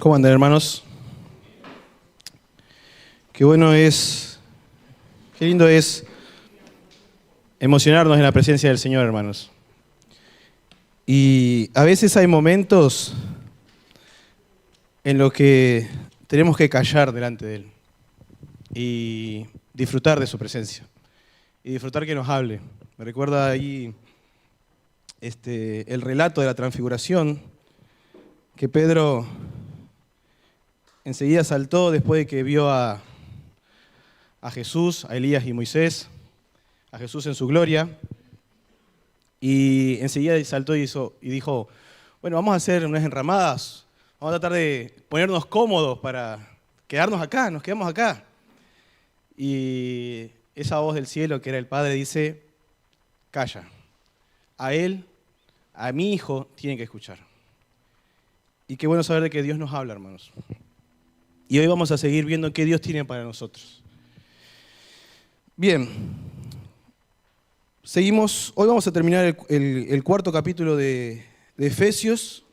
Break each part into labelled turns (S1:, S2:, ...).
S1: ¿Cómo andan, hermanos? Qué lindo es emocionarnos en la presencia del Señor, hermanos. Y a veces hay momentos en los que tenemos que callar delante de Él y disfrutar de su presencia y disfrutar que nos hable. Me recuerda ahí el relato de la transfiguración, que Pedro enseguida saltó después de que vio a Jesús, a Elías y Moisés, a Jesús en su gloria, y enseguida saltó y dijo, bueno, vamos a hacer unas enramadas, vamos a tratar de ponernos cómodos para quedarnos acá, nos quedamos acá. Y esa voz del cielo, que era el Padre, dice, calla, a él, a mi hijo, tienen que escuchar. Y qué bueno saber de que Dios nos habla, hermanos. Y hoy vamos a seguir viendo qué Dios tiene para nosotros. Bien, seguimos. Hoy vamos a terminar el cuarto capítulo de Efesios.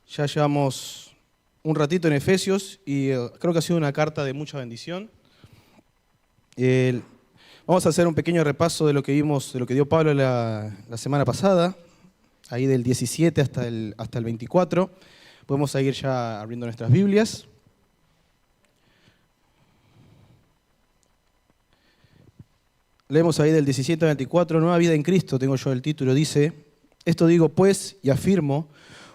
S1: Ya llevamos un ratito en Efesios y creo que ha sido una carta de mucha bendición. Vamos a hacer un pequeño repaso de lo que vimos, de lo que dio Pablo la semana pasada, ahí del 17 hasta el 24. Podemos seguir ya abriendo nuestras Biblias. Leemos ahí del 17 al 24, Nueva vida en Cristo, tengo yo el título, dice, esto digo pues y afirmo,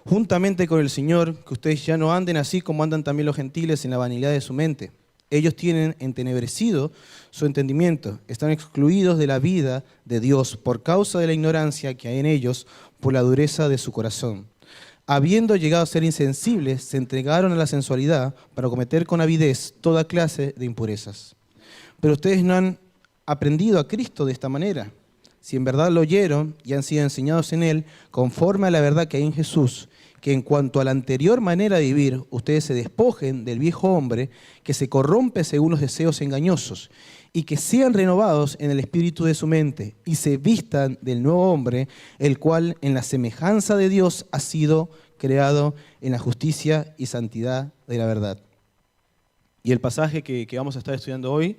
S1: juntamente con el Señor, que ustedes ya no anden así como andan también los gentiles en la vanidad de su mente. Ellos tienen entenebrecido su entendimiento, están excluidos de la vida de Dios por causa de la ignorancia que hay en ellos, por la dureza de su corazón. Habiendo llegado a ser insensibles, se entregaron a la sensualidad para cometer con avidez toda clase de impurezas. Pero ustedes no han aprendido a Cristo de esta manera. Si en verdad lo oyeron y han sido enseñados en Él, conforme a la verdad que hay en Jesús, que en cuanto a la anterior manera de vivir, ustedes se despojen del viejo hombre que se corrompe según los deseos engañosos, y que sean renovados en el espíritu de su mente, y se vistan del nuevo hombre, el cual en la semejanza de Dios ha sido creado en la justicia y santidad de la verdad. Y el pasaje que vamos a estar estudiando hoy,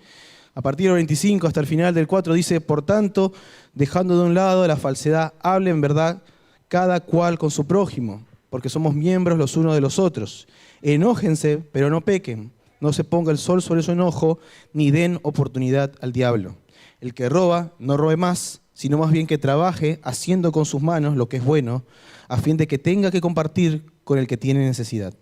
S1: a partir del 25 hasta el final del 4, dice, por tanto, dejando de un lado la falsedad, hablen verdad cada cual con su prójimo, porque somos miembros los unos de los otros. Enójense, pero no pequen. No se ponga el sol sobre su enojo, ni den oportunidad al diablo. El que roba, no robe más, sino más bien que trabaje haciendo con sus manos lo que es bueno, a fin de que tenga que compartir con el que tiene necesidad.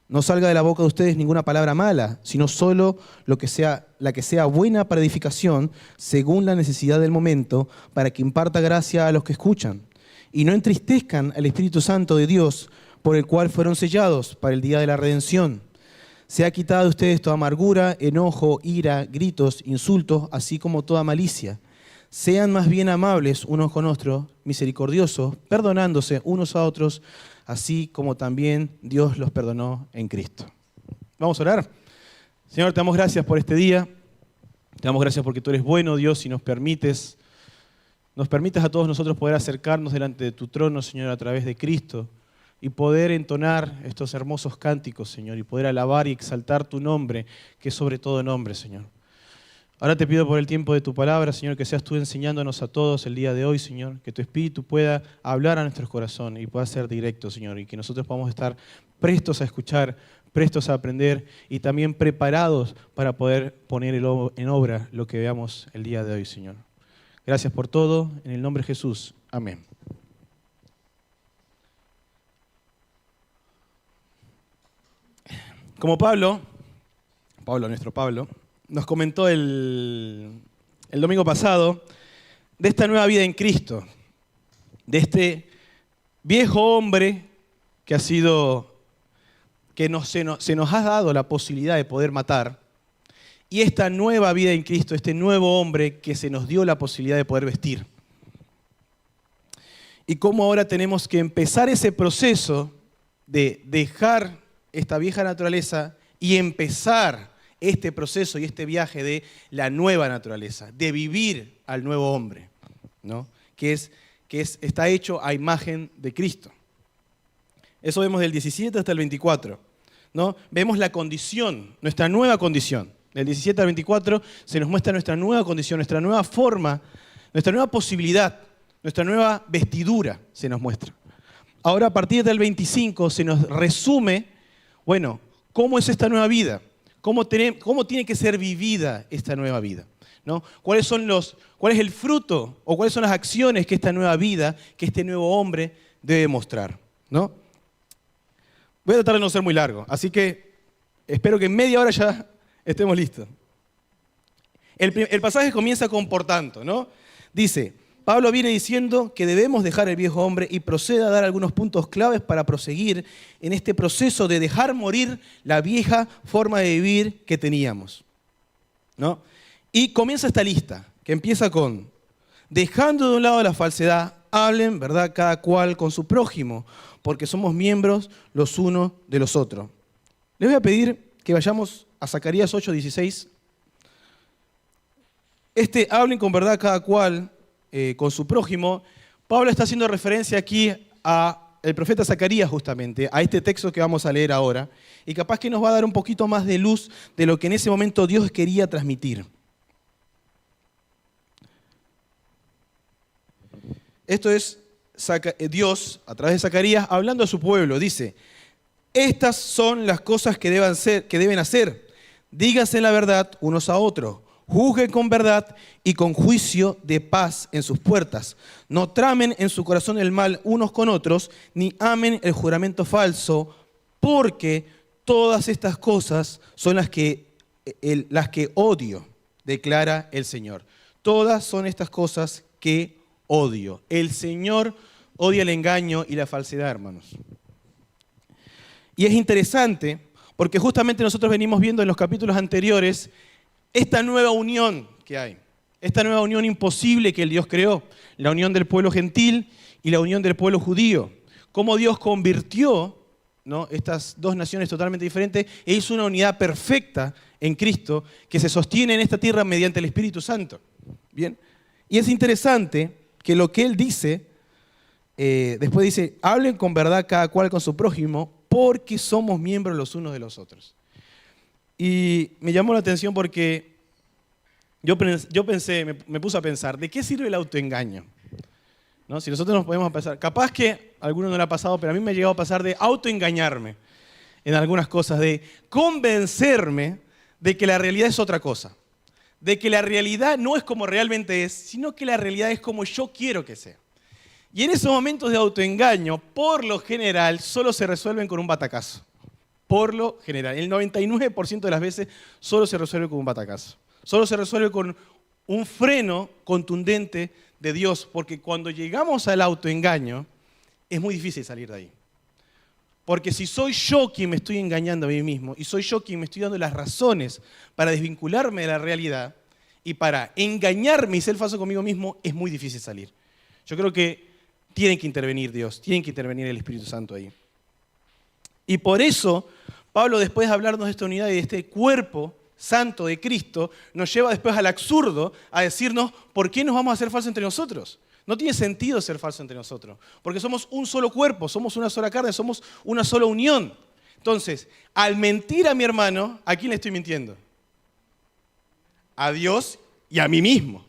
S1: No salga de la boca de ustedes ninguna palabra mala, sino solo la que sea buena para edificación, según la necesidad del momento, para que imparta gracia a los que escuchan. Y no entristezcan al Espíritu Santo de Dios, por el cual fueron sellados para el día de la redención. Se ha quitado de ustedes toda amargura, enojo, ira, gritos, insultos, así como toda malicia. Sean más bien amables unos con otros, misericordiosos, perdonándose unos a otros, así como también Dios los perdonó en Cristo. Vamos a orar. Señor, te damos gracias por este día. Te damos gracias porque tú eres bueno, Dios, y nos permites a todos nosotros poder acercarnos delante de tu trono, Señor, a través de Cristo, y poder entonar estos hermosos cánticos, Señor, y poder alabar y exaltar tu nombre, que es sobre todo nombre, Señor. Ahora te pido por el tiempo de tu palabra, Señor, que seas tú enseñándonos a todos el día de hoy, Señor, que tu Espíritu pueda hablar a nuestros corazones y pueda ser directo, Señor, y que nosotros podamos estar prestos a escuchar, prestos a aprender y también preparados para poder poner en obra lo que veamos el día de hoy, Señor. Gracias por todo, en el nombre de Jesús. Amén. Como nuestro Pablo, nos comentó el domingo pasado de esta nueva vida en Cristo, de este viejo hombre que se nos ha dado la posibilidad de poder matar, y esta nueva vida en Cristo, este nuevo hombre que se nos dio la posibilidad de poder vestir. Y cómo ahora tenemos que empezar ese proceso de dejar esta vieja naturaleza y empezar este proceso y este viaje de la nueva naturaleza, de vivir al nuevo hombre, ¿no? que está hecho a imagen de Cristo. Eso vemos del 17 hasta el 24. ¿no? Vemos la condición, nuestra nueva condición. Del 17 al 24 se nos muestra nuestra nueva condición, nuestra nueva forma, nuestra nueva posibilidad, nuestra nueva vestidura se nos muestra. Ahora a partir del 25 se nos resume, bueno, cómo es esta nueva vida, cómo tiene que ser vivida esta nueva vida, ¿no? ¿Cuál es el fruto o cuáles son las acciones que esta nueva vida, que este nuevo hombre debe mostrar, ¿no? Voy a tratar de no ser muy largo, así que espero que en media hora ya estemos listos. El pasaje comienza con por tanto, ¿no? Dice, Pablo viene diciendo que debemos dejar el viejo hombre y procede a dar algunos puntos claves para proseguir en este proceso de dejar morir la vieja forma de vivir que teníamos, ¿no? Y comienza esta lista, que empieza con, dejando de un lado la falsedad, hablen, ¿verdad?, cada cual con su prójimo, porque somos miembros los unos de los otros. Les voy a pedir que vayamos a Zacarías 8:16. Hablen con verdad cada cual con su prójimo. Pablo está haciendo referencia aquí al profeta Zacarías justamente, a este texto que vamos a leer ahora, y capaz que nos va a dar un poquito más de luz de lo que en ese momento Dios quería transmitir. Esto es Dios, a través de Zacarías, hablando a su pueblo. Dice, estas son las cosas que deben hacer. Díganse la verdad unos a otros. Juzguen con verdad y con juicio de paz en sus puertas. No tramen en su corazón el mal unos con otros, ni amen el juramento falso, porque todas estas cosas son las que odio, declara el Señor. Todas son estas cosas que odio. El Señor odia el engaño y la falsedad, hermanos. Y es interesante porque justamente nosotros venimos viendo en los capítulos anteriores esta nueva unión que hay, esta nueva unión imposible que el Dios creó, la unión del pueblo gentil y la unión del pueblo judío. Cómo Dios convirtió, ¿no?, estas dos naciones totalmente diferentes e hizo una unidad perfecta en Cristo que se sostiene en esta tierra mediante el Espíritu Santo. Bien, y es interesante que lo que Él dice, después dice, hablen con verdad cada cual con su prójimo, porque somos miembros los unos de los otros. Y me llamó la atención porque yo pensé, me puse a pensar, ¿de qué sirve el autoengaño? ¿No? Si nosotros nos podemos pensar, capaz que a alguno no le ha pasado, pero a mí me ha llegado a pasar de autoengañarme en algunas cosas, de convencerme de que la realidad es otra cosa, de que la realidad no es como realmente es, sino que la realidad es como yo quiero que sea. Y en esos momentos de autoengaño, por lo general, solo se resuelven con un batacazo. Por lo general, el 99% de las veces solo se resuelve con un batacazo. Solo se resuelve con un freno contundente de Dios, porque cuando llegamos al autoengaño, es muy difícil salir de ahí. Porque si soy yo quien me estoy engañando a mí mismo, y soy yo quien me estoy dando las razones para desvincularme de la realidad, y para engañarme y ser falso conmigo mismo, es muy difícil salir. Yo creo que tiene que intervenir Dios, tiene que intervenir el Espíritu Santo ahí. Y por eso, Pablo, después de hablarnos de esta unidad y de este cuerpo santo de Cristo, nos lleva después al absurdo a decirnos, ¿por qué nos vamos a hacer falsos entre nosotros? No tiene sentido ser falso entre nosotros, porque somos un solo cuerpo, somos una sola carne, somos una sola unión. Entonces, al mentir a mi hermano, ¿a quién le estoy mintiendo? A Dios y a mí mismo.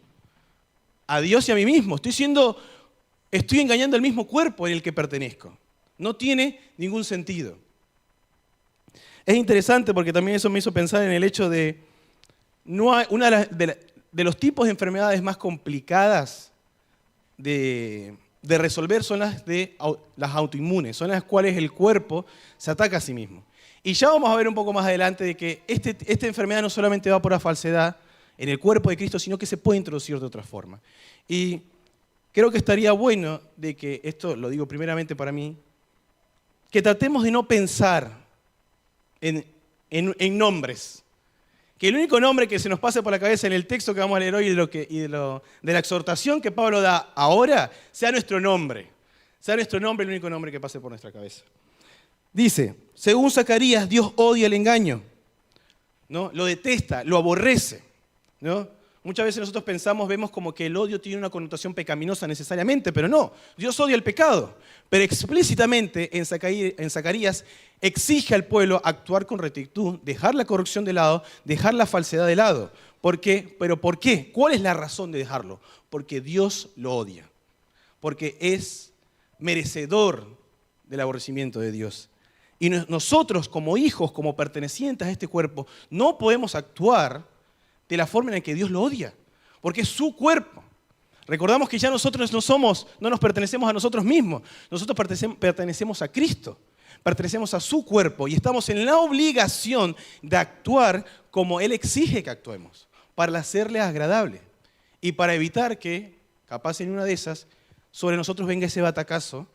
S1: A Dios y a mí mismo. Estoy engañando al mismo cuerpo en el que pertenezco. No tiene ningún sentido. Es interesante porque también eso me hizo pensar en el hecho de una de los tipos de enfermedades más complicadas de resolver son las autoinmunes, son las cuales el cuerpo se ataca a sí mismo. Y ya vamos a ver un poco más adelante de que esta enfermedad no solamente va por la falsedad en el cuerpo de Cristo, sino que se puede introducir de otra forma. Y creo que estaría bueno de que, esto lo digo primeramente para mí, que tratemos de no pensar en nombres. Que el único nombre que se nos pase por la cabeza en el texto que vamos a leer hoy de la exhortación que Pablo da ahora, sea nuestro nombre. Sea nuestro nombre el único nombre que pase por nuestra cabeza. Dice, según Zacarías, Dios odia el engaño, ¿no? Lo detesta, lo aborrece, ¿no? Muchas veces nosotros vemos como que el odio tiene una connotación pecaminosa necesariamente, pero no. Dios odia el pecado. Pero explícitamente en Zacarías exige al pueblo actuar con rectitud, dejar la corrupción de lado, dejar la falsedad de lado. ¿Por qué? ¿Pero por qué? ¿Cuál es la razón de dejarlo? Porque Dios lo odia. Porque es merecedor del aborrecimiento de Dios. Y nosotros como hijos, como pertenecientes a este cuerpo, no podemos actuar de la forma en la que Dios lo odia, porque es su cuerpo. Recordamos que ya nosotros no nos pertenecemos a nosotros mismos, nosotros pertenecemos a Cristo, pertenecemos a su cuerpo y estamos en la obligación de actuar como Él exige que actuemos, para hacerle agradable y para evitar que, capaz en una de esas, sobre nosotros venga ese batacazo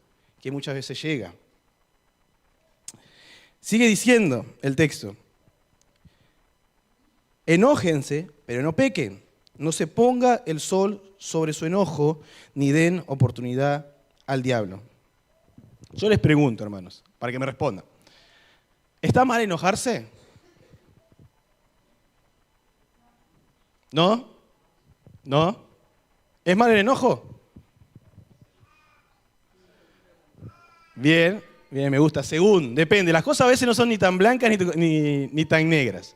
S1: que muchas veces llega. Sigue diciendo el texto: enójense, pero no pequen. No se ponga el sol sobre su enojo, ni den oportunidad al diablo. Yo les pregunto, hermanos, para que me respondan. ¿Está mal enojarse? ¿No? ¿No? ¿Es mal el enojo? Bien, bien, me gusta. Según, depende. Las cosas a veces no son ni tan blancas ni tan negras.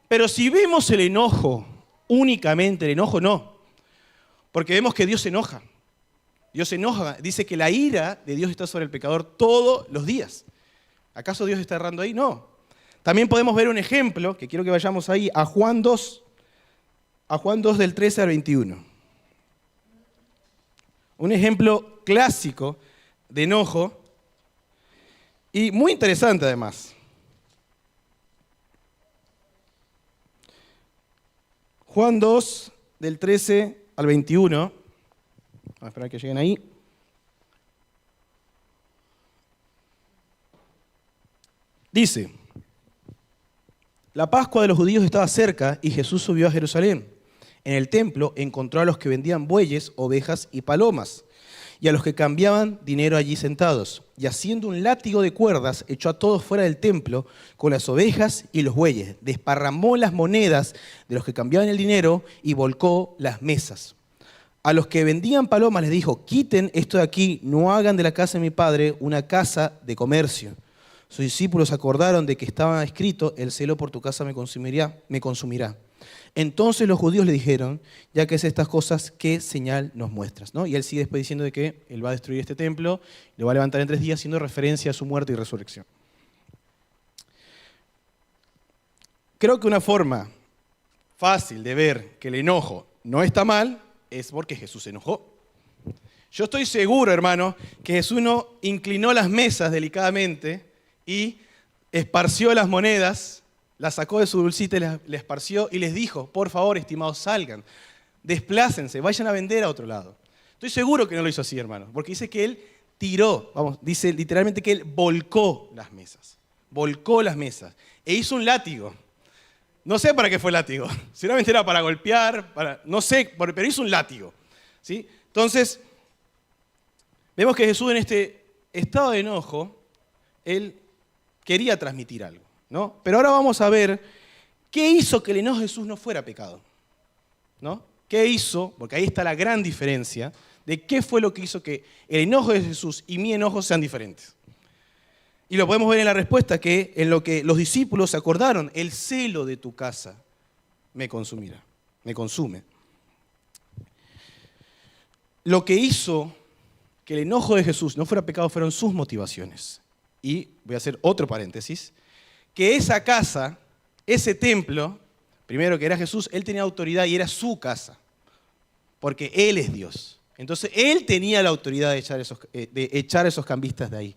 S1: Pero si vemos el enojo, únicamente el enojo, no. Porque vemos que Dios se enoja. Dios se enoja. Dice que la ira de Dios está sobre el pecador todos los días. ¿Acaso Dios está errando ahí? No. También podemos ver un ejemplo, que quiero que vayamos ahí, a Juan 2 del 13 al 21. Un ejemplo clásico de enojo y muy interesante además. Juan 2, del 13 al 21. Vamos a esperar que lleguen ahí. Dice: la Pascua de los judíos estaba cerca y Jesús subió a Jerusalén. En el templo encontró a los que vendían bueyes, ovejas y palomas, y a los que cambiaban dinero allí sentados. Y haciendo un látigo de cuerdas, echó a todos fuera del templo con las ovejas y los bueyes. Desparramó las monedas de los que cambiaban el dinero y volcó las mesas. A los que vendían palomas les dijo: quiten esto de aquí, no hagan de la casa de mi padre una casa de comercio. Sus discípulos acordaron de que estaba escrito: el celo por tu casa me consumirá. Entonces los judíos le dijeron: ya que es estas cosas, ¿qué señal nos muestras? ¿No? Y él sigue después diciendo de que él va a destruir este templo, lo va a levantar en 3 días, haciendo referencia a su muerte y resurrección. Creo que una forma fácil de ver que el enojo no está mal es porque Jesús se enojó. Yo estoy seguro, hermano, que Jesús no inclinó las mesas delicadamente y esparció las monedas, las sacó de su bolsita y le esparció y les dijo: por favor, estimados, salgan, desplácense, vayan a vender a otro lado. Estoy seguro que no lo hizo así, hermano, porque dice que él dice literalmente que él volcó las mesas e hizo un látigo. No sé para qué fue el látigo, seguramente era para golpear, no sé, pero hizo un látigo, ¿sí? Entonces, vemos que Jesús en este estado de enojo, él quería transmitir algo, ¿no? Pero ahora vamos a ver qué hizo que el enojo de Jesús no fuera pecado, ¿no? ¿Qué hizo? Porque ahí está la gran diferencia de qué fue lo que hizo que el enojo de Jesús y mi enojo sean diferentes. Y lo podemos ver en la respuesta, que en lo que los discípulos se acordaron: el celo de tu casa me consumirá, me consume. Lo que hizo que el enojo de Jesús no fuera pecado fueron sus motivaciones. Y voy a hacer otro paréntesis, que esa casa, ese templo, primero que era Jesús, él tenía autoridad y era su casa, porque él es Dios. Entonces él tenía la autoridad de echar esos cambistas de ahí.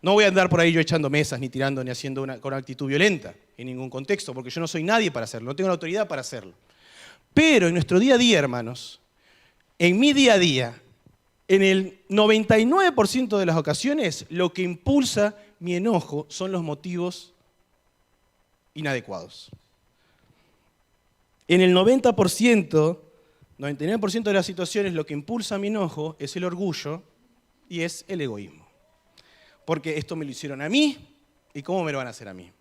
S1: No voy a andar por ahí yo echando mesas, ni tirando, ni haciendo con actitud violenta, en ningún contexto, porque yo no soy nadie para hacerlo, no tengo la autoridad para hacerlo. Pero en nuestro día a día, hermanos, en mi día a día, en el 99% de las ocasiones, lo que impulsa mi enojo son los motivos inadecuados. En el 99% de las situaciones, lo que impulsa mi enojo es el orgullo y es el egoísmo. Porque esto me lo hicieron a mí, ¿y cómo me lo van a hacer a mí?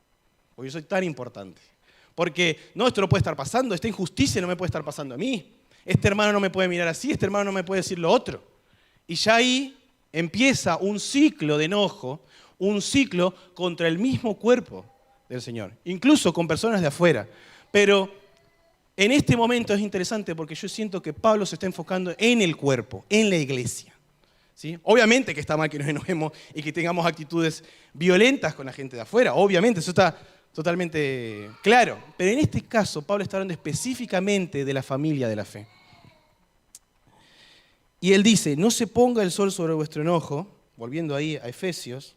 S1: Porque yo soy tan importante. Porque no, esto no puede estar pasando, esta injusticia no me puede estar pasando a mí. Este hermano no me puede mirar así, este hermano no me puede decir lo otro. Y ya ahí empieza un ciclo de enojo, un ciclo contra el mismo cuerpo del Señor, incluso con personas de afuera. Pero en este momento es interesante porque yo siento que Pablo se está enfocando en el cuerpo, en la iglesia. ¿Sí? Obviamente que está mal que nos enojemos y que tengamos actitudes violentas con la gente de afuera, obviamente, eso está totalmente claro. Pero en este caso, Pablo está hablando específicamente de la familia de la fe. Y él dice, no se ponga el sol sobre vuestro enojo, volviendo ahí a Efesios,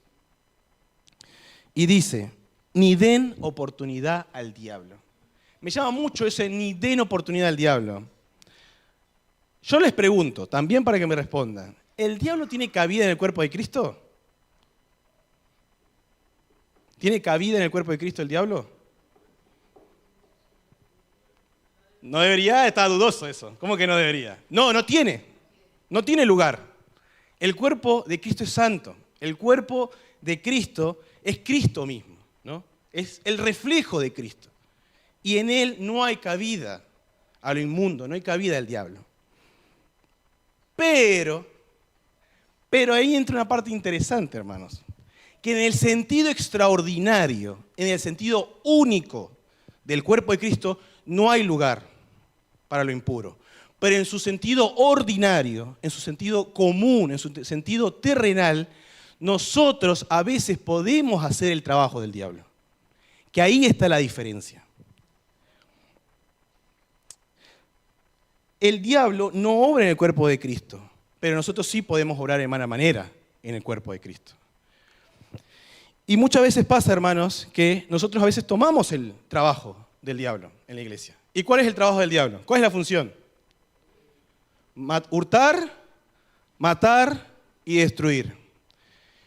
S1: y dice, ni den oportunidad al diablo. Me llama mucho ese ni den oportunidad al diablo. Yo les pregunto, también para que me respondan, ¿el diablo tiene cabida en el cuerpo de Cristo? ¿Tiene cabida en el cuerpo de Cristo el diablo? No debería, está dudoso eso. ¿Cómo que no debería? No, no tiene. No tiene lugar. El cuerpo de Cristo es santo. El cuerpo de Cristo es Cristo mismo, ¿no? Es el reflejo de Cristo. Y en él no hay cabida a lo inmundo, no hay cabida al diablo. Pero ahí entra una parte interesante, hermanos, que en el sentido extraordinario, en el sentido único del cuerpo de Cristo, no hay lugar para lo impuro. Pero en su sentido ordinario, en su sentido común, en su sentido terrenal, nosotros a veces podemos hacer el trabajo del diablo. Que ahí está la diferencia. El diablo no obra en el cuerpo de Cristo, pero nosotros sí podemos obrar de mala manera en el cuerpo de Cristo. Y muchas veces pasa, hermanos, que nosotros a veces tomamos el trabajo del diablo en la iglesia. ¿Y cuál es el trabajo del diablo? ¿Cuál es la función? Hurtar, matar y destruir.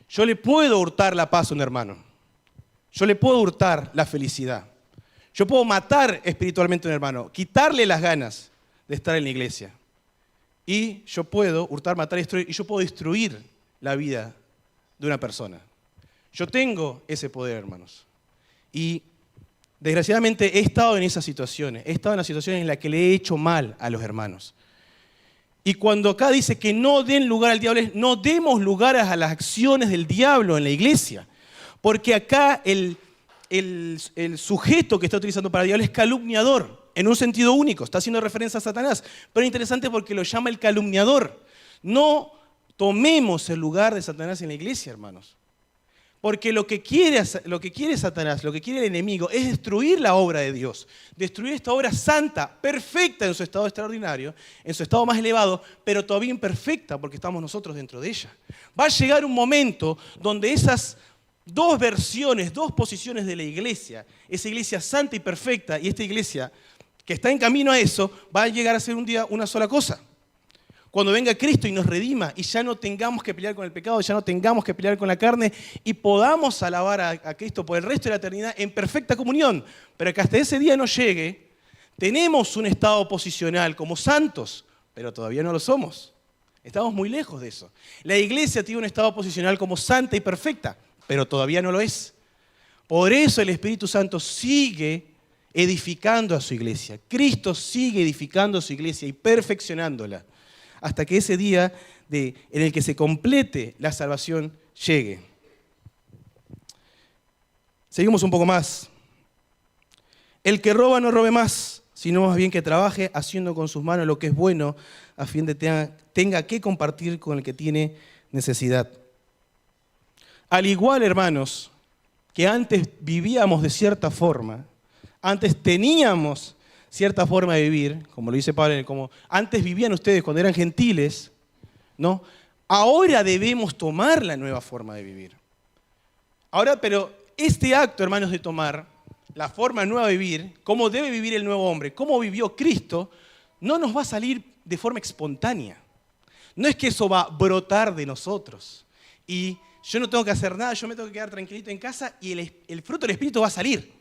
S1: Yo le puedo hurtar la paz a un hermano. Yo le puedo hurtar la felicidad. Yo puedo matar espiritualmente a un hermano, quitarle las ganas de estar en la iglesia. Y yo puedo hurtar, matar y destruir, y yo puedo destruir la vida de una persona. Yo tengo ese poder, hermanos. Y desgraciadamente he estado en esas situaciones. He estado en las situaciones en las que le he hecho mal a los hermanos. Y cuando acá dice que no den lugar al diablo, no demos lugar a las acciones del diablo en la iglesia. Porque acá el sujeto que está utilizando para el diablo es calumniador, en un sentido único, está haciendo referencia a Satanás. Pero es interesante porque lo llama el calumniador. No tomemos el lugar de Satanás en la iglesia, hermanos. Porque lo que quiere Satanás, lo que quiere el enemigo, es destruir la obra de Dios. Destruir esta obra santa, perfecta en su estado extraordinario, en su estado más elevado, pero todavía imperfecta porque estamos nosotros dentro de ella. Va a llegar un momento donde esas dos versiones, dos posiciones de la iglesia, esa iglesia santa y perfecta y esta iglesia que está en camino a eso, va a llegar a ser un día una sola cosa. Cuando venga Cristo y nos redima y ya no tengamos que pelear con el pecado, ya no tengamos que pelear con la carne y podamos alabar a Cristo por el resto de la eternidad en perfecta comunión. Pero que hasta ese día no llegue, tenemos un estado posicional como santos, pero todavía no lo somos. Estamos muy lejos de eso. La iglesia tiene un estado posicional como santa y perfecta, pero todavía no lo es. Por eso el Espíritu Santo sigue edificando a su iglesia. Cristo sigue edificando a su iglesia y perfeccionándola, hasta que ese día en el que se complete la salvación llegue. Seguimos un poco más. El que roba no robe más, sino más bien que trabaje haciendo con sus manos lo que es bueno, a fin de que tenga que compartir con el que tiene necesidad. Al igual, hermanos, que antes vivíamos de cierta forma, antes teníamos cierta forma de vivir, como lo dice Pablo, como antes vivían ustedes cuando eran gentiles, ¿no? Ahora debemos tomar la nueva forma de vivir. Ahora, pero este acto, hermanos, de tomar la forma nueva de vivir, cómo debe vivir el nuevo hombre, cómo vivió Cristo, no nos va a salir de forma espontánea. No es que eso va a brotar de nosotros y yo no tengo que hacer nada, yo me tengo que quedar tranquilito en casa y el fruto del Espíritu va a salir.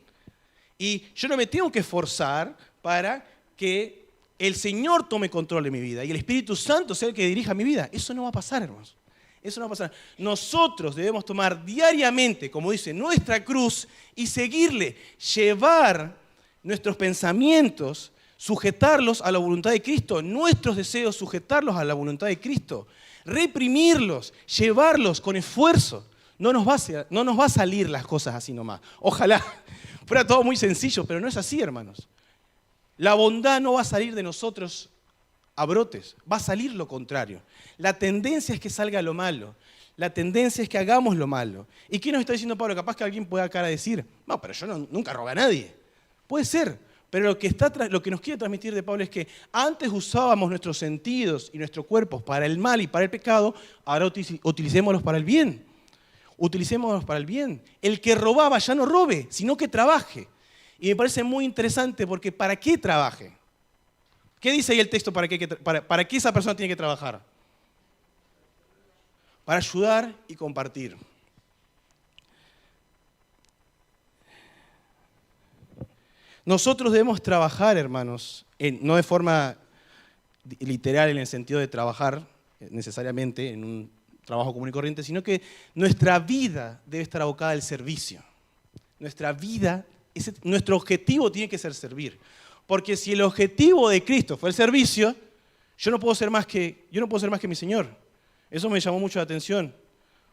S1: Y yo no me tengo que esforzar para que el Señor tome control de mi vida y el Espíritu Santo sea el que dirija mi vida. Eso no va a pasar, hermanos. Eso no va a pasar. Nosotros debemos tomar diariamente, como dice, nuestra cruz y seguirle, llevar nuestros pensamientos, sujetarlos a la voluntad de Cristo, nuestros deseos, sujetarlos a la voluntad de Cristo, reprimirlos, llevarlos con esfuerzo. No nos va a salir las cosas así nomás. Ojalá fuera todo muy sencillo, pero no es así, hermanos. La bondad no va a salir de nosotros a brotes, va a salir lo contrario. La tendencia es que salga lo malo. La tendencia es que hagamos lo malo. ¿Y qué nos está diciendo Pablo? Capaz que alguien pueda acá decir, no, pero yo nunca robé a nadie. Puede ser, pero lo que nos quiere transmitir de Pablo es que antes usábamos nuestros sentidos y nuestros cuerpos para el mal y para el pecado, ahora utilicémoslos para el bien. Utilicémoslos para el bien. El que robaba ya no robe, sino que trabaje. Y me parece muy interesante porque ¿para qué trabaje? ¿Qué dice ahí el texto para qué esa persona tiene que trabajar? Para ayudar y compartir. Nosotros debemos trabajar, hermanos, no de forma literal en el sentido de trabajar necesariamente en un trabajo común y corriente, sino que nuestra vida debe estar abocada al servicio. Nuestro objetivo tiene que ser servir. Porque si el objetivo de Cristo fue el servicio, yo no puedo ser más que mi Señor. Eso me llamó mucho la atención.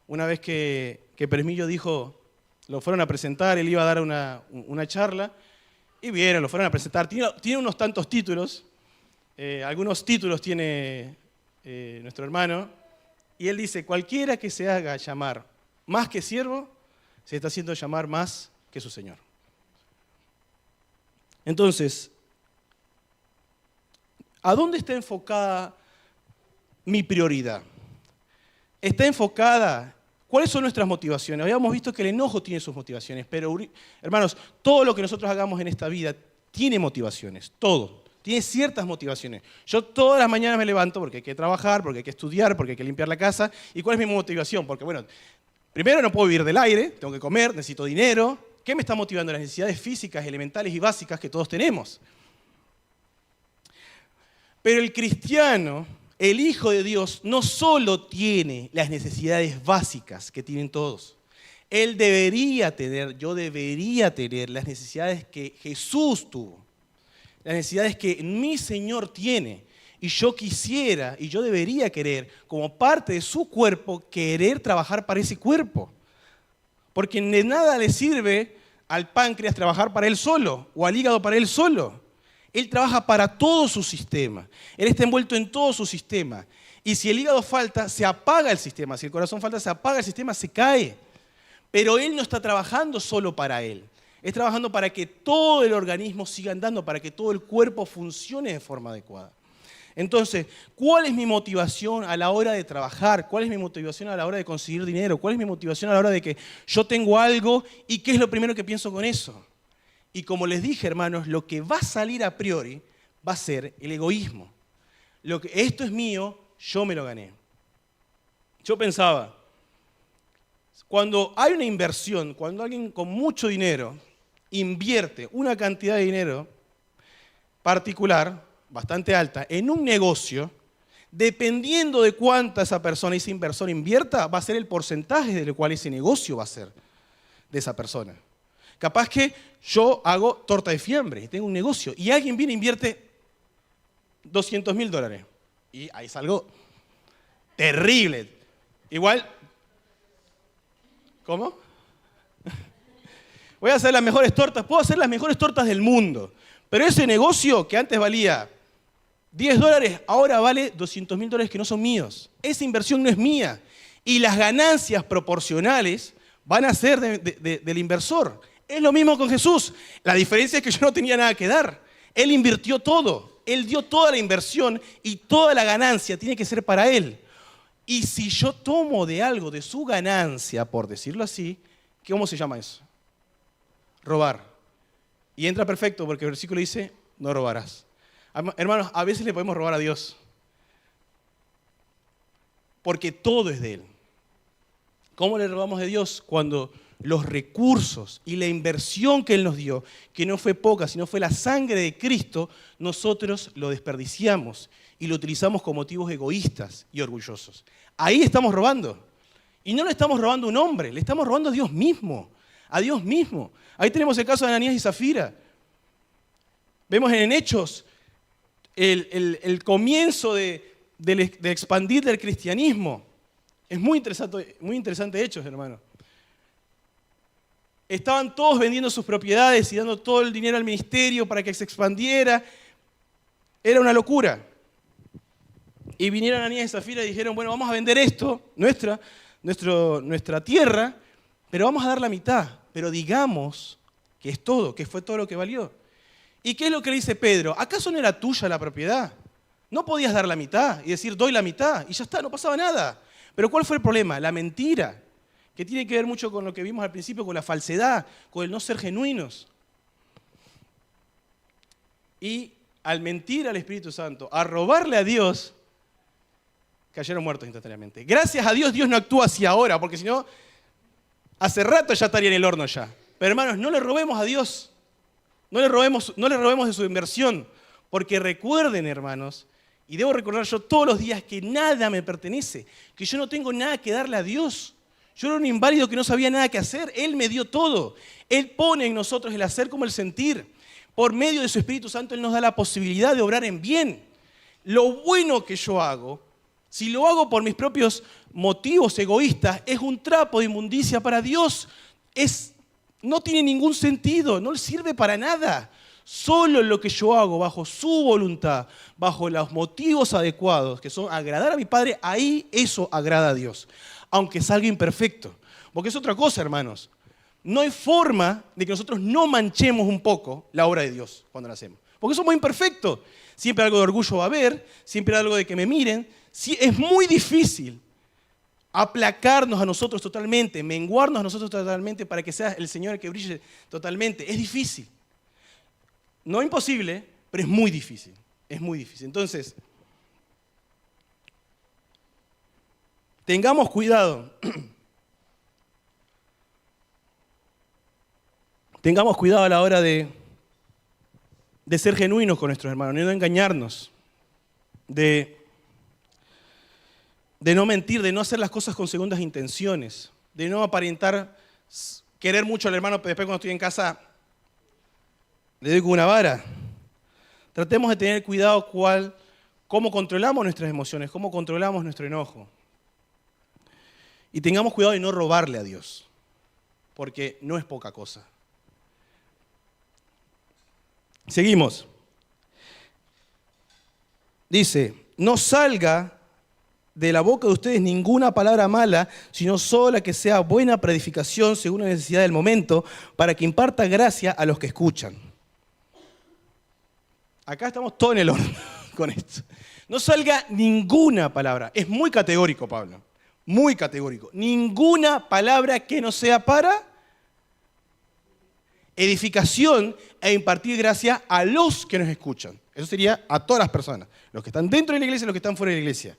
S1: Una vez que Permillo dijo, lo fueron a presentar, él iba a dar una charla, y lo fueron a presentar. Tiene unos tantos títulos, algunos títulos tiene nuestro hermano, y él dice, cualquiera que se haga llamar más que siervo, se está haciendo llamar más que su Señor. Entonces, ¿a dónde está enfocada mi prioridad? Está enfocada, ¿cuáles son nuestras motivaciones? Habíamos visto que el enojo tiene sus motivaciones, pero hermanos, todo lo que nosotros hagamos en esta vida tiene motivaciones, todo. Tiene ciertas motivaciones. Yo todas las mañanas me levanto porque hay que trabajar, porque hay que estudiar, porque hay que limpiar la casa. ¿Y cuál es mi motivación? Porque, bueno, primero no puedo vivir del aire, tengo que comer, necesito dinero. ¿Qué me está motivando? Las necesidades físicas, elementales y básicas que todos tenemos. Pero el cristiano, el Hijo de Dios, no solo tiene las necesidades básicas que tienen todos. Él debería tener, yo debería tener las necesidades que Jesús tuvo. Las necesidades que mi Señor tiene. Y yo quisiera, y yo debería querer, como parte de su cuerpo, querer trabajar para ese cuerpo. Porque de nada le sirve al páncreas trabajar para él solo, o al hígado para él solo. Él trabaja para todo su sistema. Él está envuelto en todo su sistema. Y si el hígado falta, se apaga el sistema. Si el corazón falta, se apaga el sistema, se cae. Pero él no está trabajando solo para él. Es trabajando para que todo el organismo siga andando, para que todo el cuerpo funcione de forma adecuada. Entonces, ¿cuál es mi motivación a la hora de trabajar? ¿Cuál es mi motivación a la hora de conseguir dinero? ¿Cuál es mi motivación a la hora de que yo tengo algo y qué es lo primero que pienso con eso? Y como les dije, hermanos, lo que va a salir a priori va a ser el egoísmo. Esto es mío, yo me lo gané. Yo pensaba, cuando hay una inversión, cuando alguien con mucho dinero invierte una cantidad de dinero particular, bastante alta, en un negocio, dependiendo de cuánta esa persona, ese inversor invierta, va a ser el porcentaje del cual ese negocio va a ser de esa persona. Capaz que yo hago torta de fiambre y tengo un negocio y alguien viene e invierte $200.000 y ahí es algo terrible. Igual, ¿cómo? Voy a hacer las mejores tortas, puedo hacer las mejores tortas del mundo, pero ese negocio que antes valía $10, ahora vale $200.000 que no son míos. Esa inversión no es mía y las ganancias proporcionales van a ser del inversor. Es lo mismo con Jesús. La diferencia es que yo no tenía nada que dar. Él invirtió todo. Él dio toda la inversión y toda la ganancia tiene que ser para Él. Y si yo tomo de algo de su ganancia, por decirlo así, ¿cómo se llama eso? Robar. Y entra perfecto porque el versículo dice, no robarás. Hermanos, a veces le podemos robar a Dios. Porque todo es de Él. ¿Cómo le robamos a Dios? Cuando los recursos y la inversión que Él nos dio, que no fue poca, sino fue la sangre de Cristo, nosotros lo desperdiciamos y lo utilizamos con motivos egoístas y orgullosos. Ahí estamos robando. Y no le estamos robando a un hombre, le estamos robando a Dios mismo. A Dios mismo. Ahí tenemos el caso de Ananías y Zafira. Vemos en Hechos el comienzo de expandir del cristianismo. Es muy interesante Hechos, hermano. Estaban todos vendiendo sus propiedades y dando todo el dinero al ministerio para que se expandiera. Era una locura. Y vinieron Ananías y Zafira y dijeron, bueno, vamos a vender esto, nuestra tierra, pero vamos a dar la mitad. Pero digamos que es todo, que fue todo lo que valió. ¿Y qué es lo que le dice Pedro? ¿Acaso no era tuya la propiedad? ¿No podías dar la mitad y decir, doy la mitad? Y ya está, no pasaba nada. Pero ¿cuál fue el problema? La mentira, que tiene que ver mucho con lo que vimos al principio, con la falsedad, con el no ser genuinos. Y al mentir al Espíritu Santo, a robarle a Dios, cayeron muertos instantáneamente. Gracias a Dios, Dios no actúa así ahora, porque si no, hace rato ya estaría en el horno ya. Pero hermanos, no le robemos a Dios. No le robemos de su inversión. Porque recuerden, hermanos, y debo recordar yo todos los días que nada me pertenece, que yo no tengo nada que darle a Dios. Yo era un inválido que no sabía nada que hacer. Él me dio todo. Él pone en nosotros el hacer como el sentir. Por medio de su Espíritu Santo, Él nos da la posibilidad de obrar en bien. Lo bueno que yo hago, si lo hago por mis propios motivos egoístas, es un trapo de inmundicia para Dios. No tiene ningún sentido, no le sirve para nada. Solo lo que yo hago bajo su voluntad, bajo los motivos adecuados, que son agradar a mi Padre, ahí eso agrada a Dios. Aunque salga imperfecto. Porque es otra cosa, hermanos. No hay forma de que nosotros no manchemos un poco la obra de Dios cuando la hacemos. Porque somos imperfectos. Siempre algo de orgullo va a haber, siempre algo de que me miren. Sí, es muy difícil aplacarnos a nosotros totalmente, menguarnos a nosotros totalmente para que sea el Señor el que brille totalmente. Es difícil. No imposible, pero es muy difícil. Es muy difícil. Entonces, tengamos cuidado. Tengamos cuidado a la hora de ser genuinos con nuestros hermanos, de no engañarnos, de no mentir, de no hacer las cosas con segundas intenciones, de no aparentar querer mucho al hermano, pero después cuando estoy en casa le doy con una vara. Tratemos de tener cuidado cómo controlamos nuestras emociones, cómo controlamos nuestro enojo. Y tengamos cuidado de no robarle a Dios, porque no es poca cosa. Seguimos. Dice, no salga de la boca de ustedes ninguna palabra mala, sino solo la que sea buena para edificación según la necesidad del momento, para que imparta gracia a los que escuchan. Acá estamos todos en el horno con esto. No salga ninguna palabra. Es muy categórico, Pablo. Muy categórico. Ninguna palabra que no sea para edificación e impartir gracia a los que nos escuchan. Eso sería a todas las personas. Los que están dentro de la iglesia y los que están fuera de la iglesia.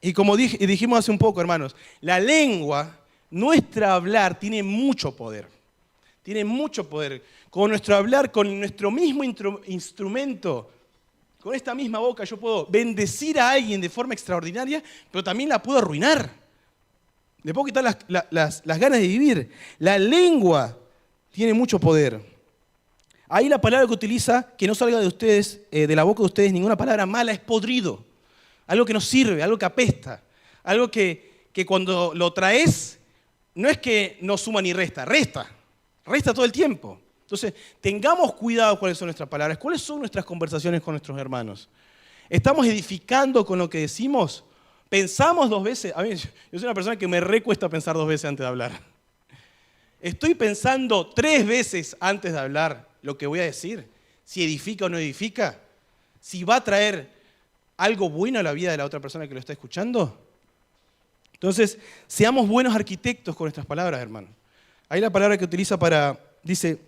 S1: Y como dijimos hace un poco, hermanos, la lengua, nuestra hablar, tiene mucho poder. Tiene mucho poder. Con nuestro hablar, con nuestro mismo instrumento, con esta misma boca, yo puedo bendecir a alguien de forma extraordinaria, pero también la puedo arruinar. Le puedo quitar las ganas de vivir. La lengua tiene mucho poder. Ahí la palabra que utiliza, que no salga de ustedes, de la boca de ustedes, ninguna palabra mala, es podrido. Algo que no sirve, algo que apesta. Algo que cuando lo traes, no es que no suma ni resta, resta todo el tiempo. Entonces, tengamos cuidado cuáles son nuestras palabras, cuáles son nuestras conversaciones con nuestros hermanos. ¿Estamos edificando con lo que decimos? ¿Pensamos dos veces? A mí, yo soy una persona que me recuesta pensar dos veces antes de hablar. Estoy pensando 3 veces antes de hablar lo que voy a decir, si edifica o no edifica, si va a traer algo bueno a la vida de la otra persona que lo está escuchando. Entonces, seamos buenos arquitectos con nuestras palabras, hermano. Ahí la palabra que utiliza dice,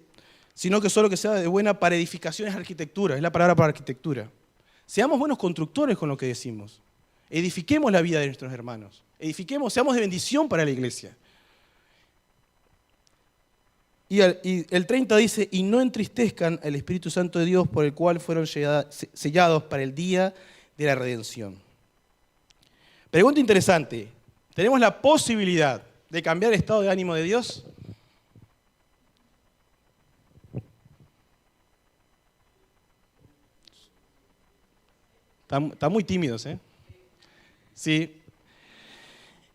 S1: sino que solo que sea de buena para edificación es arquitectura, es la palabra para arquitectura. Seamos buenos constructores con lo que decimos. Edifiquemos la vida de nuestros hermanos. Seamos de bendición para la iglesia. Y el 30 dice, y no entristezcan al Espíritu Santo de Dios por el cual fueron sellados para el día de la redención. Pregunta interesante, ¿tenemos la posibilidad de cambiar el estado de ánimo de Dios? Están muy tímidos, ¿eh? Sí.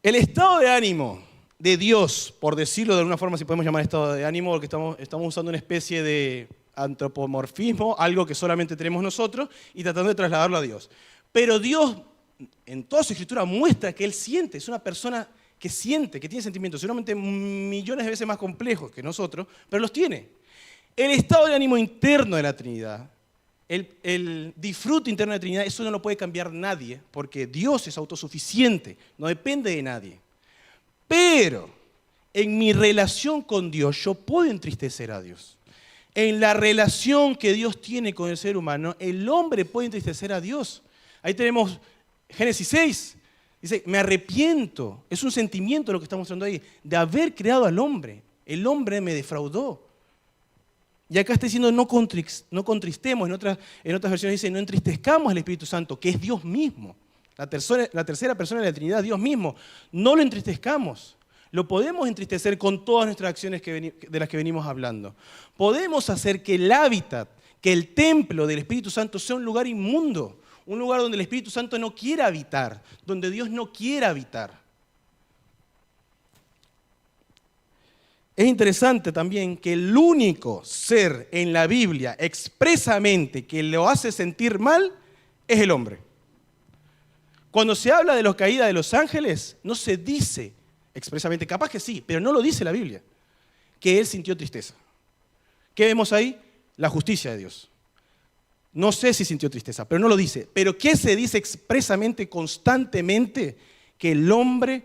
S1: El estado de ánimo de Dios, por decirlo de alguna forma, si podemos llamar estado de ánimo, porque estamos usando una especie de antropomorfismo, algo que solamente tenemos nosotros, y tratando de trasladarlo a Dios. Pero Dios, en toda su escritura, muestra que Él siente, es una persona que siente, que tiene sentimientos, seguramente millones de veces más complejos que nosotros, pero los tiene. El estado de ánimo interno de la Trinidad, el disfrute interno de la Trinidad, eso no lo puede cambiar nadie, porque Dios es autosuficiente, no depende de nadie. Pero en mi relación con Dios, yo puedo entristecer a Dios. En la relación que Dios tiene con el ser humano, el hombre puede entristecer a Dios. Ahí tenemos Génesis 6. Dice, me arrepiento. Es un sentimiento lo que está mostrando ahí, de haber creado al hombre. El hombre me defraudó. Y acá está diciendo, no contristemos. En otras versiones dice, no entristezcamos al Espíritu Santo, que es Dios mismo. La tercera persona de la Trinidad, Dios mismo. No lo entristezcamos. Lo podemos entristecer con todas nuestras acciones de las que venimos hablando. Podemos hacer que el hábitat, que el templo del Espíritu Santo sea un lugar inmundo, un lugar donde el Espíritu Santo no quiera habitar, donde Dios no quiera habitar. Es interesante también que el único ser en la Biblia expresamente que lo hace sentir mal es el hombre. Cuando se habla de la caída de los ángeles, no se dice expresamente, capaz que sí, pero no lo dice la Biblia, que él sintió tristeza. ¿Qué vemos ahí? La justicia de Dios. No sé si sintió tristeza, pero no lo dice. Pero ¿qué se dice expresamente, constantemente? Que el hombre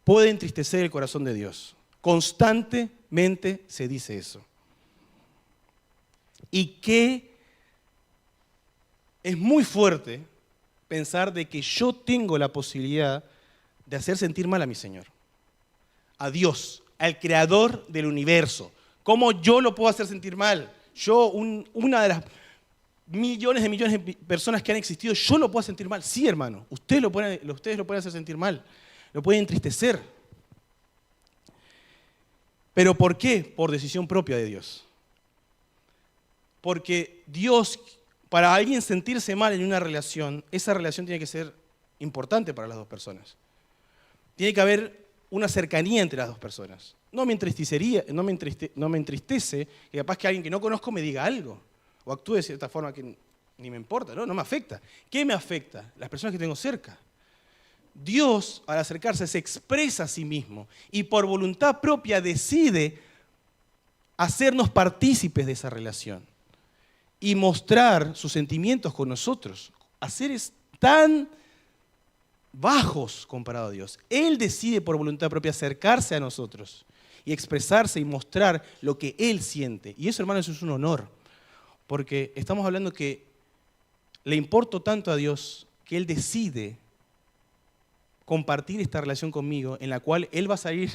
S1: puede entristecer el corazón de Dios. Constantemente se dice eso. Y que es muy fuerte pensar de que yo tengo la posibilidad de hacer sentir mal a mi Señor, a Dios, al creador del universo. ¿Cómo yo lo puedo hacer sentir mal? Yo, una de las millones de personas que han existido, yo lo puedo sentir mal. Sí, hermano, ustedes lo pueden hacer sentir mal, lo pueden entristecer. ¿Pero por qué? Por decisión propia de Dios. Porque Dios, para alguien sentirse mal en una relación, esa relación tiene que ser importante para las dos personas. Tiene que haber una cercanía entre las dos personas. No me entristece que capaz que alguien que no conozco me diga algo o actúe de cierta forma que ni me importa, no me afecta. ¿Qué me afecta? Las personas que tengo cerca. Dios, al acercarse, se expresa a sí mismo y por voluntad propia decide hacernos partícipes de esa relación y mostrar sus sentimientos con nosotros, a seres tan bajos comparado a Dios. Él decide por voluntad propia acercarse a nosotros y expresarse y mostrar lo que Él siente. Y eso, hermanos, es un honor, porque estamos hablando que le importo tanto a Dios que Él decide compartir esta relación conmigo, en la cual Él va a salir,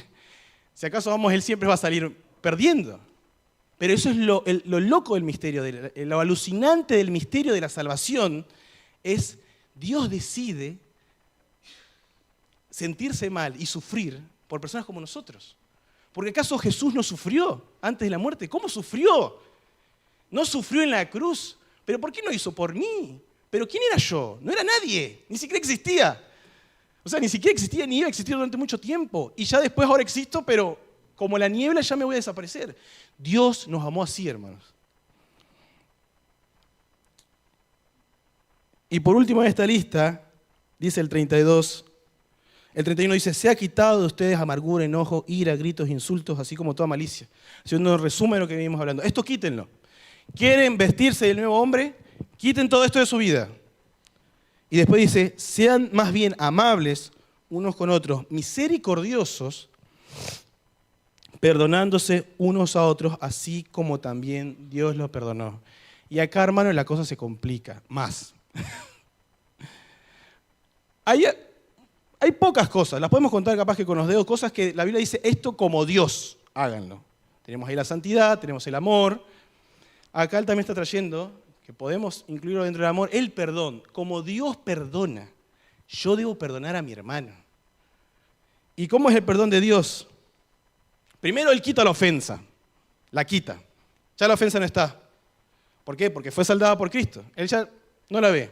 S1: si acaso vamos, Él siempre va a salir perdiendo. Pero eso es lo loco del misterio, lo alucinante del misterio de la salvación, es Dios decide sentirse mal y sufrir por personas como nosotros. Porque ¿acaso Jesús no sufrió antes de la muerte? ¿Cómo sufrió? No sufrió en la cruz. ¿Pero por qué no hizo por mí? ¿Pero quién era yo? No era nadie, ni siquiera existía. O sea, ni siquiera existía ni iba a existir durante mucho tiempo. Y ya después ahora existo, pero como la niebla ya me voy a desaparecer. Dios nos amó así, hermanos. Y por último en esta lista, dice el 32, el 31 dice, se ha quitado de ustedes amargura, enojo, ira, gritos, insultos, así como toda malicia. Haciendo un resumen de lo que venimos hablando. Esto quítenlo. ¿Quieren vestirse del nuevo hombre? Quiten todo esto de su vida. Y después dice, sean más bien amables unos con otros, misericordiosos, perdonándose unos a otros, así como también Dios los perdonó. Y acá, hermano, la cosa se complica más. Hay pocas cosas, las podemos contar capaz que con los dedos, cosas que la Biblia dice, esto como Dios, háganlo. Tenemos ahí la santidad, tenemos el amor. Acá él también está trayendo, que podemos incluirlo dentro del amor, el perdón. Como Dios perdona, yo debo perdonar a mi hermano. ¿Y cómo es el perdón de Dios? Primero, Él quita la ofensa, la quita. Ya la ofensa no está. ¿Por qué? Porque fue saldada por Cristo. Él ya no la ve.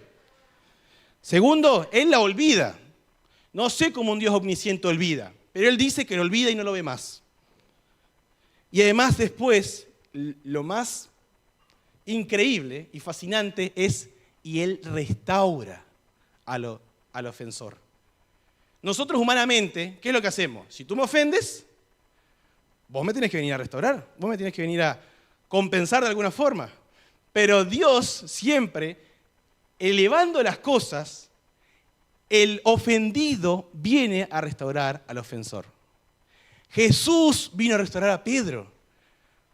S1: Segundo, Él la olvida. No sé cómo un Dios omnisciente olvida, pero Él dice que lo olvida y no lo ve más. Y además después, lo más increíble y fascinante es, y Él restaura al ofensor. Nosotros humanamente, ¿qué es lo que hacemos? Si tú me ofendes, vos me tenés que venir a restaurar, vos me tenés que venir a compensar de alguna forma. Pero Dios siempre, elevando las cosas, el ofendido viene a restaurar al ofensor. Jesús vino a restaurar a Pedro.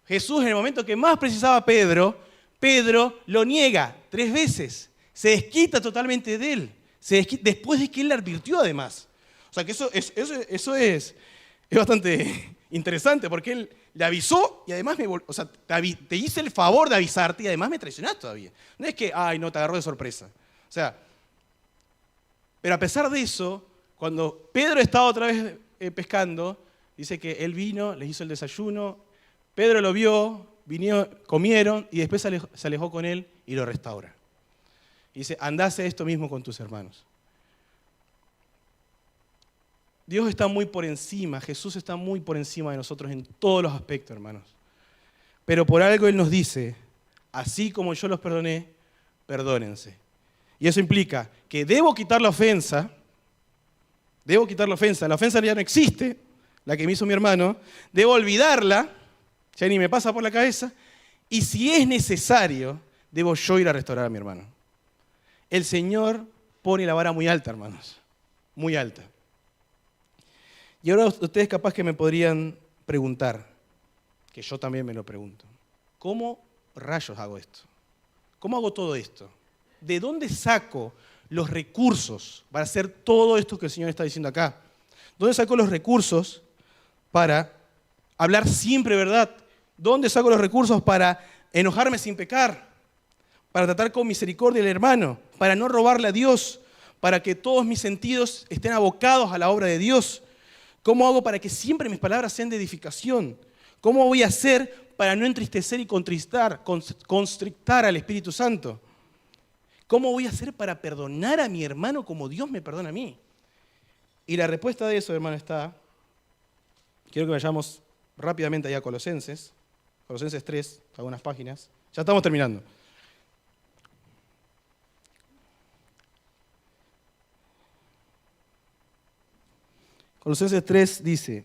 S1: Jesús, en el momento que más precisaba a Pedro, Pedro lo niega 3 veces. Se desquita totalmente de él. Después de que él le advirtió además. O sea que eso es bastante interesante, porque él le avisó y además te hice el favor de avisarte y además me traicionaste todavía. No es que, ay, no, te agarró de sorpresa. O sea, pero a pesar de eso, cuando Pedro estaba otra vez pescando, dice que él vino, les hizo el desayuno, Pedro lo vio, vinieron, comieron y después se alejó con él y lo restaura. Y dice, andá, hace esto mismo con tus hermanos. Dios está muy por encima, Jesús está muy por encima de nosotros en todos los aspectos, hermanos. Pero por algo Él nos dice, así como yo los perdoné, perdónense. Y eso implica que debo quitar la ofensa la ofensa ya no existe, la que me hizo mi hermano, debo olvidarla, ya ni me pasa por la cabeza, y si es necesario, debo yo ir a restaurar a mi hermano. El Señor pone la vara muy alta, hermanos, muy alta. Y ahora ustedes capaz que me podrían preguntar, que yo también me lo pregunto, ¿cómo rayos hago esto? ¿Cómo hago todo esto? ¿De dónde saco los recursos para hacer todo esto que el Señor está diciendo acá? ¿Dónde saco los recursos para hablar siempre verdad? ¿Dónde saco los recursos para enojarme sin pecar? Para tratar con misericordia al hermano, para no robarle a Dios, para que todos mis sentidos estén abocados a la obra de Dios. ¿Cómo hago para que siempre mis palabras sean de edificación? ¿Cómo voy a hacer para no entristecer y constrictar al Espíritu Santo? ¿Cómo voy a hacer para perdonar a mi hermano como Dios me perdona a mí? Y la respuesta de eso, hermano, está, quiero que vayamos rápidamente allá a Colosenses 3, algunas páginas. Ya estamos terminando. Colosenses 3 dice,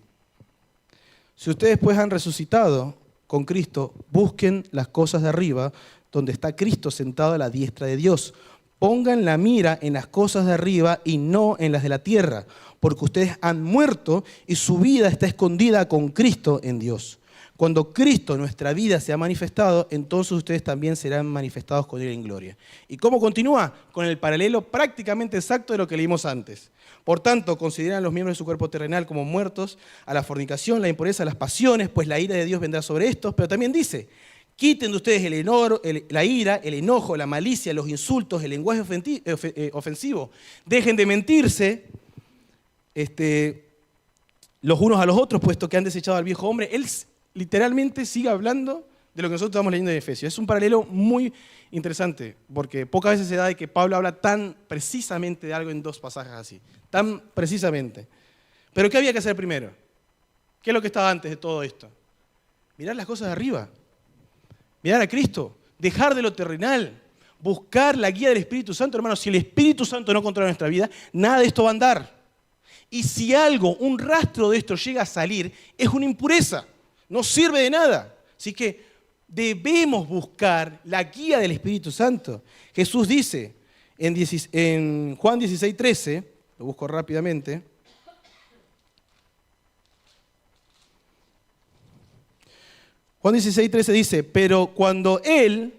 S1: si ustedes pues han resucitado con Cristo, busquen las cosas de arriba, donde está Cristo sentado a la diestra de Dios. Pongan la mira en las cosas de arriba y no en las de la tierra, porque ustedes han muerto y su vida está escondida con Cristo en Dios. Cuando Cristo, nuestra vida, se ha manifestado, entonces ustedes también serán manifestados con Él en gloria. ¿Y cómo continúa? Con el paralelo prácticamente exacto de lo que leímos antes. Por tanto, consideran a los miembros de su cuerpo terrenal como muertos a la fornicación, la impureza, las pasiones, pues la ira de Dios vendrá sobre estos. Pero también dice, quiten de ustedes la ira, el enojo, la malicia, los insultos, el lenguaje ofensivo. Dejen de mentirse los unos a los otros, puesto que han desechado al viejo hombre. Él literalmente sigue hablando de lo que nosotros estamos leyendo de Efesios. Es un paralelo muy interesante, porque pocas veces se da de que Pablo habla tan precisamente de algo en 2 pasajes así. Tan precisamente. Pero ¿qué había que hacer primero? ¿Qué es lo que estaba antes de todo esto? Mirar las cosas de arriba. Mirar a Cristo. Dejar de lo terrenal. Buscar la guía del Espíritu Santo. Hermanos, si el Espíritu Santo no controla nuestra vida, nada de esto va a andar. Y si algo, un rastro de esto llega a salir, es una impureza. No sirve de nada. Así que debemos buscar la guía del Espíritu Santo. Jesús dice en Juan 16:13, lo busco rápidamente. Juan 16:13 dice, pero cuando Él,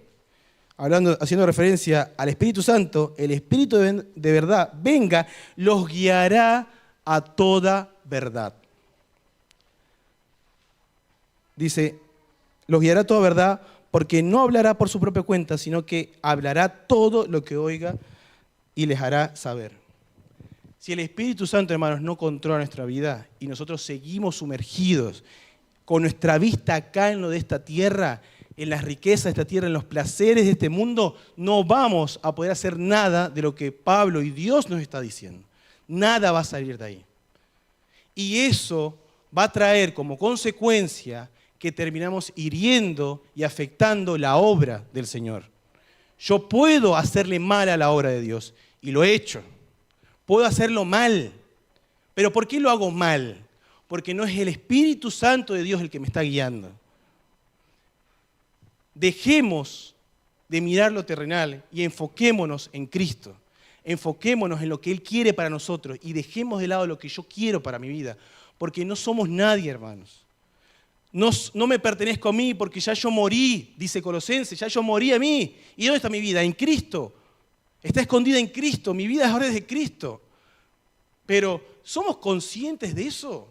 S1: haciendo referencia al Espíritu Santo, el Espíritu de verdad venga, los guiará a toda verdad. Dice, los guiará a toda verdad porque no hablará por su propia cuenta, sino que hablará todo lo que oiga y les hará saber. Si el Espíritu Santo, hermanos, no controla nuestra vida y nosotros seguimos sumergidos con nuestra vista acá en lo de esta tierra, en las riquezas de esta tierra, en los placeres de este mundo, no vamos a poder hacer nada de lo que Pablo y Dios nos está diciendo. Nada va a salir de ahí. Y eso va a traer como consecuencia que terminamos hiriendo y afectando la obra del Señor. Yo puedo hacerle mal a la obra de Dios, y lo he hecho. Puedo hacerlo mal. ¿Pero por qué lo hago mal? Porque no es el Espíritu Santo de Dios el que me está guiando. Dejemos de mirar lo terrenal y enfoquémonos en Cristo. Enfoquémonos en lo que Él quiere para nosotros y dejemos de lado lo que yo quiero para mi vida. Porque no somos nadie, hermanos. No me pertenezco a mí porque ya yo morí, dice Colosenses, ya yo morí a mí. ¿Y dónde está mi vida? En Cristo. Está escondida en Cristo. Mi vida ahora es de Cristo. Pero, ¿somos conscientes de eso?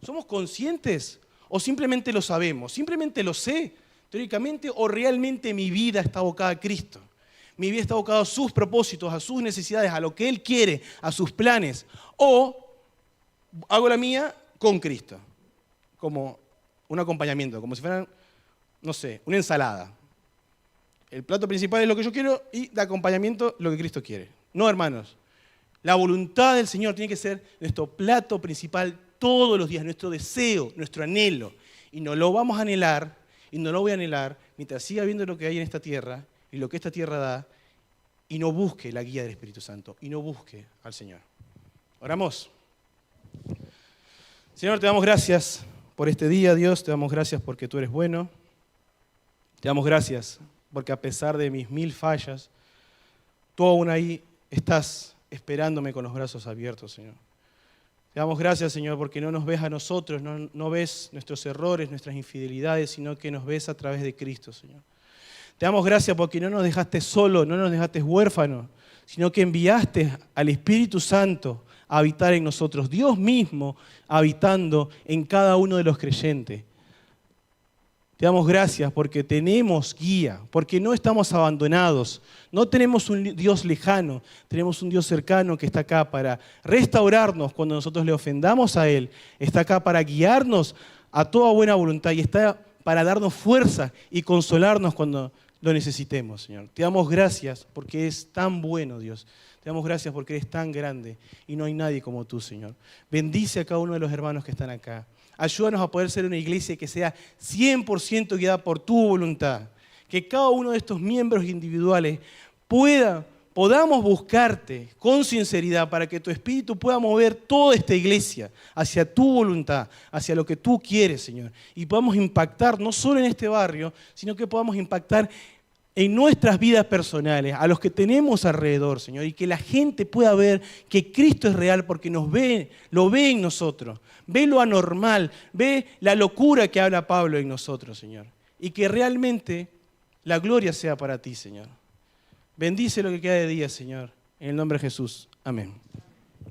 S1: ¿Somos conscientes? ¿O simplemente lo sabemos? ¿Simplemente lo sé teóricamente o realmente mi vida está abocada a Cristo? Mi vida está abocada a sus propósitos, a sus necesidades, a lo que Él quiere, a sus planes. O hago la mía con Cristo, como un acompañamiento, como si fueran, no sé, una ensalada. El plato principal es lo que yo quiero y de acompañamiento lo que Cristo quiere. No, hermanos. La voluntad del Señor tiene que ser nuestro plato principal todos los días, nuestro deseo, nuestro anhelo. Y no lo vamos a anhelar, y no lo voy a anhelar, mientras siga viendo lo que hay en esta tierra y lo que esta tierra da, y no busque la guía del Espíritu Santo, y no busque al Señor. Oramos. Señor, te damos gracias por este día, Dios, te damos gracias porque tú eres bueno. Te damos gracias porque a pesar de mis 1000 fallas, tú aún ahí estás esperándome con los brazos abiertos, Señor. Te damos gracias, Señor, porque no nos ves a nosotros, no ves nuestros errores, nuestras infidelidades, sino que nos ves a través de Cristo, Señor. Te damos gracias porque no nos dejaste solo, no nos dejaste huérfanos, sino que enviaste al Espíritu Santo a habitar en nosotros, Dios mismo habitando en cada uno de los creyentes. Te damos gracias porque tenemos guía, porque no estamos abandonados, no tenemos un Dios lejano, tenemos un Dios cercano que está acá para restaurarnos cuando nosotros le ofendamos a Él, está acá para guiarnos a toda buena voluntad y está para darnos fuerza y consolarnos cuando lo necesitemos, Señor. Te damos gracias porque es tan bueno, Dios. Te damos gracias porque eres tan grande y no hay nadie como tú, Señor. Bendice a cada uno de los hermanos que están acá. Ayúdanos a poder ser una iglesia que sea 100% guiada por tu voluntad. Que cada uno de estos miembros individuales podamos buscarte con sinceridad para que tu Espíritu pueda mover toda esta iglesia hacia tu voluntad, hacia lo que tú quieres, Señor. Y podamos impactar no solo en este barrio, sino que podamos impactar en nuestras vidas personales, a los que tenemos alrededor, Señor, y que la gente pueda ver que Cristo es real porque nos ve, lo ve en nosotros, ve lo anormal, ve la locura que habla Pablo en nosotros, Señor, y que realmente la gloria sea para ti, Señor. Bendice lo que queda de día, Señor, en el nombre de Jesús. Amén.